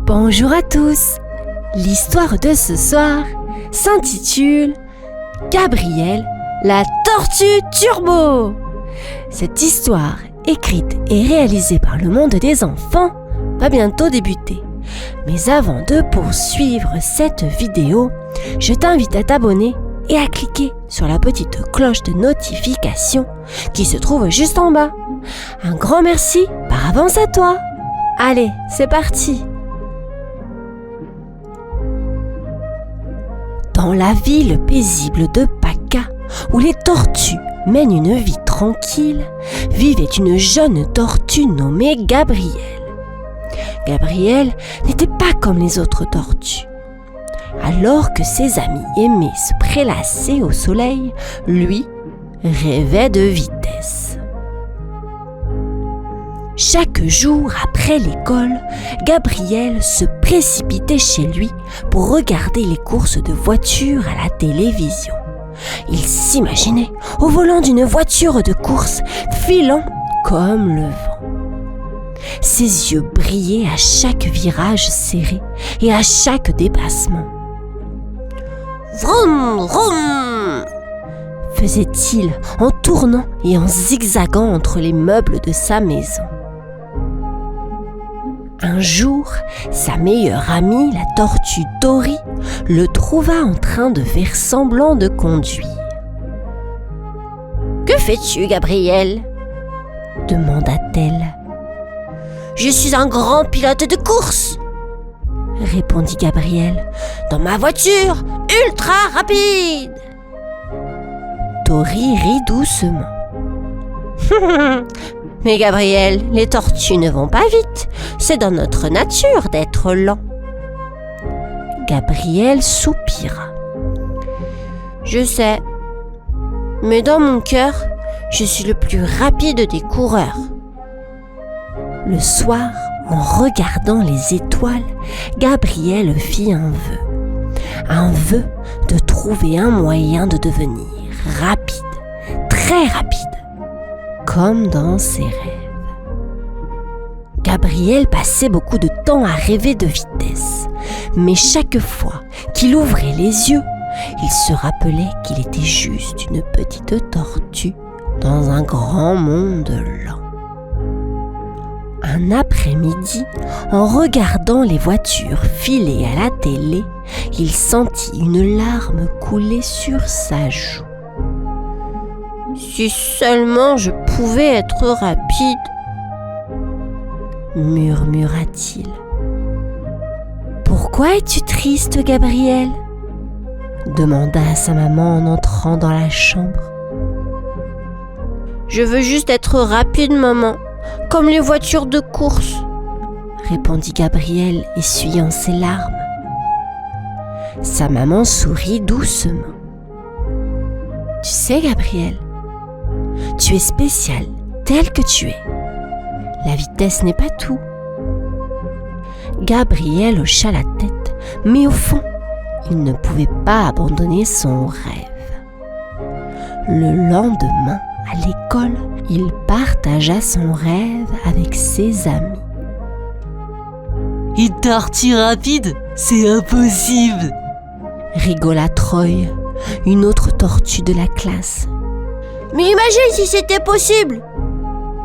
Bonjour à tous. L'histoire de ce soir s'intitule Gabrielle, la tortue turbo. Cette histoire, écrite et réalisée par le monde des enfants, va bientôt débuter. Mais avant de poursuivre cette vidéo, je t'invite à t'abonner et à cliquer sur la petite cloche de notification qui se trouve juste en bas. Un grand merci par avance à toi. Allez, c'est parti. Dans la ville paisible de Paca, où les tortues mènent une vie tranquille, vivait une jeune tortue nommée Gabrielle. Gabrielle n'était pas comme les autres tortues. Alors que ses amis aimaient se prélasser au soleil, lui rêvait de vitesse. Chaque jour après l'école, Gabrielle se précipitait chez lui pour regarder les courses de voitures à la télévision. Il s'imaginait au volant d'une voiture de course, filant comme le vent. Ses yeux brillaient à chaque virage serré et à chaque dépassement. Vroom, vroom, faisait-il en tournant et en zigzagant entre les meubles de sa maison. Un jour, sa meilleure amie, la tortue Tori, le trouva en train de faire semblant de conduire. « Que fais-tu, Gabrielle ?» demanda-t-elle. « Je suis un grand pilote de course !» répondit Gabrielle, « dans ma voiture ultra rapide !» Tori rit doucement. « Mais Gabrielle, les tortues ne vont pas vite, c'est dans notre nature d'être lent. » Gabrielle soupira. « Je sais, mais dans mon cœur, je suis le plus rapide des coureurs. » Le soir, en regardant les étoiles, Gabrielle fit un vœu de trouver un moyen de devenir rapide, très rapide, comme dans ses rêves. Gabrielle passait beaucoup de temps à rêver de vitesse, mais chaque fois qu'il ouvrait les yeux, il se rappelait qu'il était juste une petite tortue dans un grand monde lent. Un après-midi, en regardant les voitures filer à la télé, il sentit une larme couler sur sa joue. « Si seulement je pouvais être rapide !» murmura-t-il. « Pourquoi es-tu triste, Gabrielle ?» demanda sa maman en entrant dans la chambre. « Je veux juste être rapide, maman, comme les voitures de course !» répondit Gabrielle, essuyant ses larmes. Sa maman sourit doucement. « Tu sais, Gabrielle, tu es spéciale, telle que tu es. La vitesse n'est pas tout. » Gabrielle hocha la tête, mais au fond, il ne pouvait pas abandonner son rêve. Le lendemain, à l'école, il partagea son rêve avec ses amis. « Une tortue rapide, c'est impossible !» rigola Troy, une autre tortue de la classe. « Mais imagine si c'était possible !»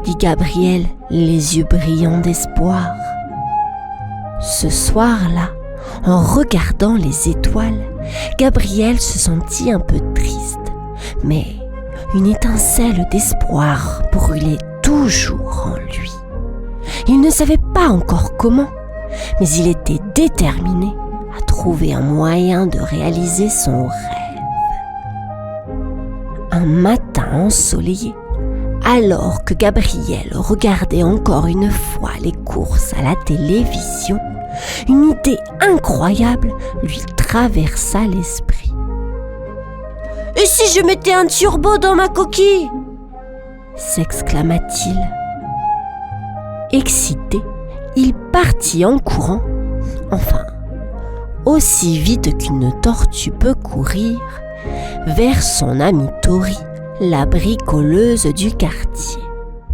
dit Gabrielle, les yeux brillants d'espoir. Ce soir-là, en regardant les étoiles, Gabrielle se sentit un peu triste, mais une étincelle d'espoir brûlait toujours en lui. Il ne savait pas encore comment, mais il était déterminé à trouver un moyen de réaliser son rêve. Un matin ensoleillé, alors que Gabrielle regardait encore une fois les courses à la télévision, une idée incroyable lui traversa l'esprit. « Et si je mettais un turbo dans ma coquille ?» s'exclama-t-il. Excité, il partit en courant, enfin, aussi vite qu'une tortue peut courir, vers son amie Tori, la bricoleuse du quartier.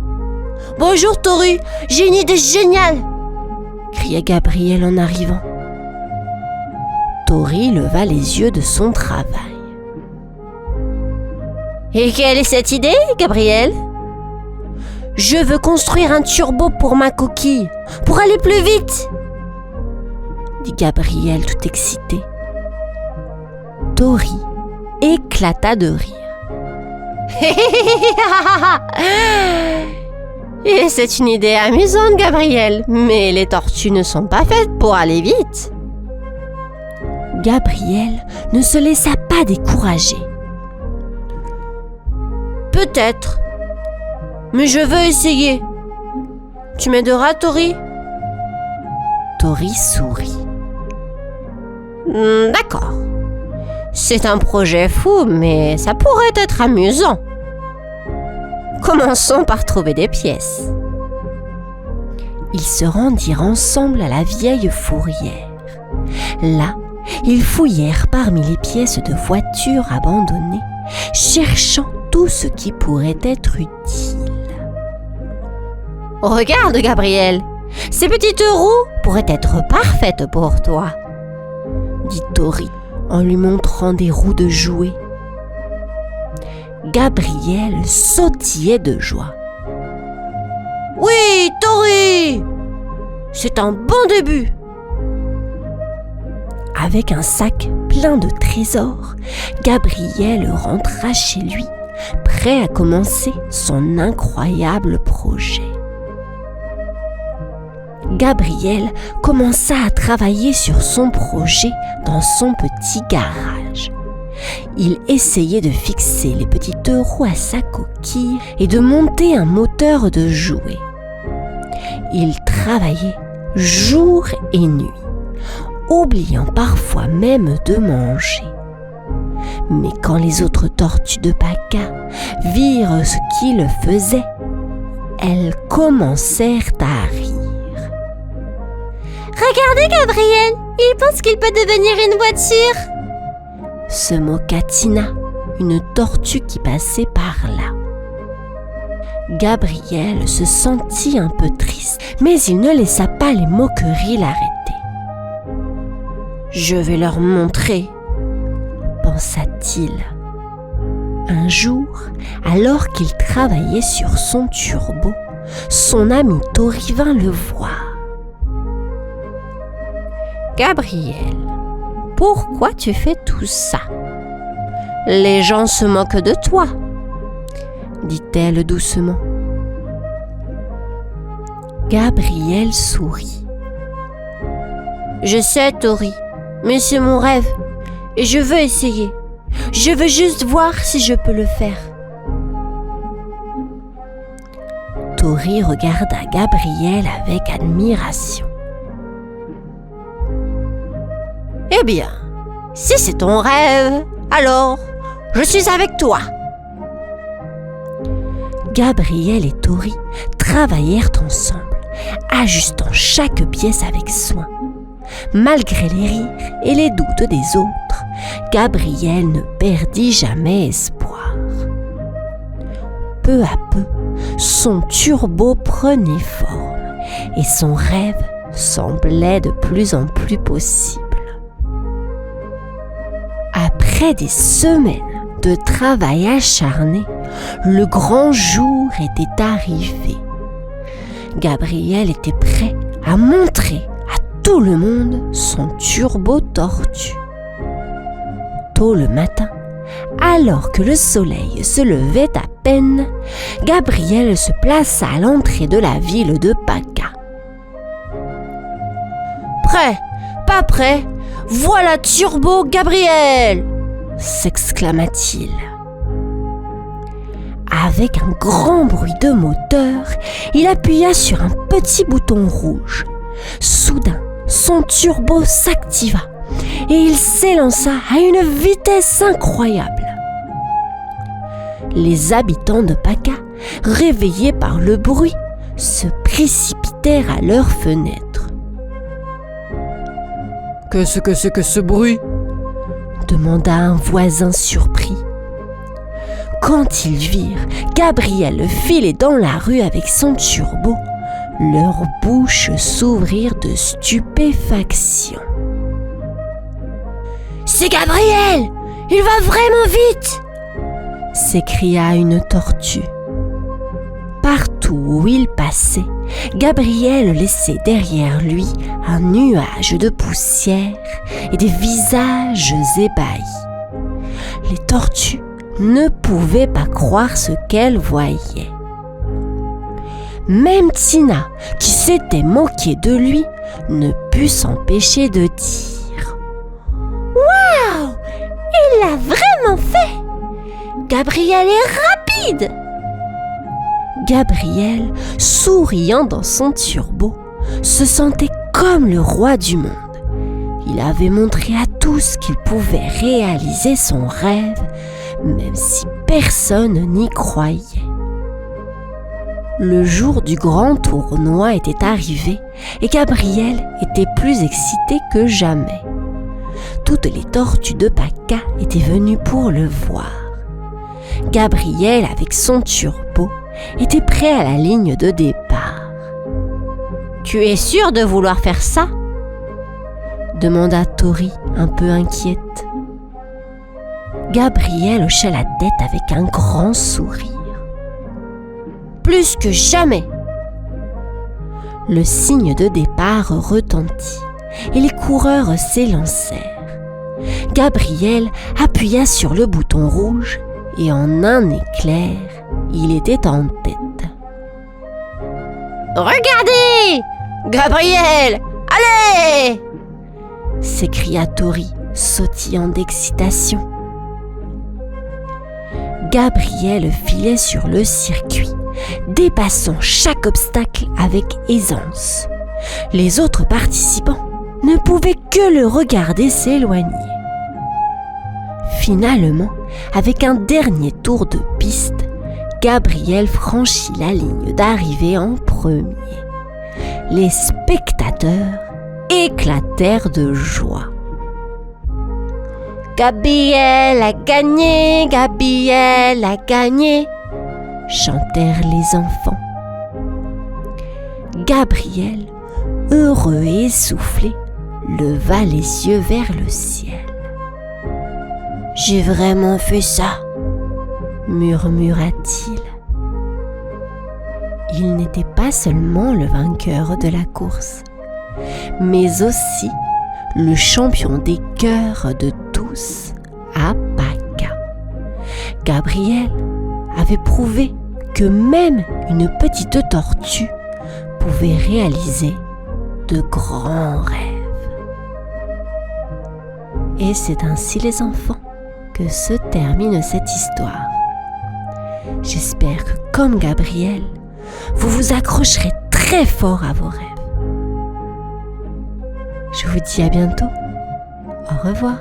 « Bonjour Tori, j'ai une idée géniale !» cria Gabriel en arrivant. Tori leva les yeux de son travail. Et quelle est cette idée, Gabriel ? Je veux construire un turbo pour ma coquille, pour aller plus vite, dit Gabriel tout excité. Tori éclata de rire. Et c'est une idée amusante, Gabriel, mais les tortues ne sont pas faites pour aller vite. Gabriel ne se laissa pas décourager. Peut-être, mais je veux essayer. Tu m'aideras, Tori ? Tori sourit. D'accord. C'est un projet fou, mais ça pourrait être amusant. Commençons par trouver des pièces. Ils se rendirent ensemble à la vieille fourrière. Là, ils fouillèrent parmi les pièces de voitures abandonnées, cherchant tout ce qui pourrait être utile. Regarde, Gabriel, ces petites roues pourraient être parfaites pour toi, dit Tori en lui montrant des roues de jouets. Gabriel sautillait de joie. Oui, Tori, c'est un bon début. Avec un sac plein de trésors, Gabriel rentra chez lui, prêt à commencer son incroyable projet. Gabriel commença à travailler sur son projet dans son petit garage. Il essayait de fixer les petites roues à sa coquille et de monter un moteur de jouet. Il travaillait jour et nuit, oubliant parfois même de manger. Mais quand les autres tortues de Paca virent ce qu'il faisait, elles commencèrent à rire. « Regardez, Gabriel, il pense qu'il peut devenir une voiture !» se moqua Tina, une tortue qui passait par là. Gabriel se sentit un peu triste, mais il ne laissa pas les moqueries l'arrêter. « Je vais leur montrer !» pensa-t-il. Un jour, alors qu'il travaillait sur son turbo, son ami Tori vint le voir. « Gabriel, pourquoi tu fais tout ça ? Les gens se moquent de toi, » dit-elle doucement. Gabriel sourit. « Je sais, Tori, mais c'est mon rêve et je veux essayer. Je veux juste voir si je peux le faire. » Tori regarda Gabriel avec admiration. « Eh bien, si c'est ton rêve, alors je suis avec toi. » Gabriel et Tori travaillèrent ensemble, ajustant chaque pièce avec soin. Malgré les rires et les doutes des autres, Gabriel ne perdit jamais espoir. Peu à peu, son turbo prenait forme et son rêve semblait de plus en plus possible. Après des semaines de travail acharné, le grand jour était arrivé. Gabriel était prêt à montrer à tout le monde son turbo tortue. Tôt le matin, alors que le soleil se levait à peine, Gabriel se plaça à l'entrée de la ville de Paca. « Prêt, pas prêt, voilà Turbo Gabriel !» s'exclama-t-il. Avec un grand bruit de moteur, il appuya sur un petit bouton rouge. Soudain, son turbo s'activa et il s'élança à une vitesse incroyable. Les habitants de Paca, réveillés par le bruit, se précipitèrent à leurs fenêtres. « Qu'est-ce que c'est que ce bruit ?» demanda un voisin surpris. Quand ils virent Gabriel filer dans la rue avec son turbo, leurs bouches s'ouvrirent de stupéfaction. « C'est Gabriel! Il va vraiment vite !» s'écria une tortue. Partout où il passait, Gabriel laissait derrière lui un nuage de poussière et des visages ébahis. Les tortues ne pouvaient pas croire ce qu'elles voyaient. Même Tina, qui s'était moquée de lui, ne put s'empêcher de dire « Waouh! Il l'a vraiment fait! Gabriel est rapide !» Gabriel, souriant dans son turbo, se sentait comme le roi du monde. Il avait montré à tous qu'il pouvait réaliser son rêve, même si personne n'y croyait. Le jour du grand tournoi était arrivé et Gabriel était plus excité que jamais. Toutes les tortues de Paca étaient venues pour le voir. Gabriel, avec son turbo, était prêt à la ligne de départ. « Tu es sûr de vouloir faire ça ?» demanda Tori, un peu inquiète. Gabriel hocha la tête avec un grand sourire. « Plus que jamais !» Le signe de départ retentit et les coureurs s'élancèrent. Gabriel appuya sur le bouton rouge et en un éclair, il était en tête. « Regardez! Gabriel! Allez !» s'écria Tori, sautillant d'excitation. Gabriel filait sur le circuit, dépassant chaque obstacle avec aisance. Les autres participants ne pouvaient que le regarder s'éloigner. Finalement, avec un dernier tour de piste, Gabriel franchit la ligne d'arrivée en premier. Les spectateurs éclatèrent de joie. « Gabriel a gagné, Gabriel a gagné !» chantèrent les enfants. Gabriel, heureux et essoufflé, leva les yeux vers le ciel. « J'ai vraiment fait ça !» murmura-t-il. Il n'était pas seulement le vainqueur de la course, mais aussi le champion des cœurs de tous à Paca. Gabriel avait prouvé que même une petite tortue pouvait réaliser de grands rêves. Et c'est ainsi, les enfants, que se termine cette histoire. J'espère que, comme Gabriel, vous vous accrocherez très fort à vos rêves. Je vous dis à bientôt. Au revoir.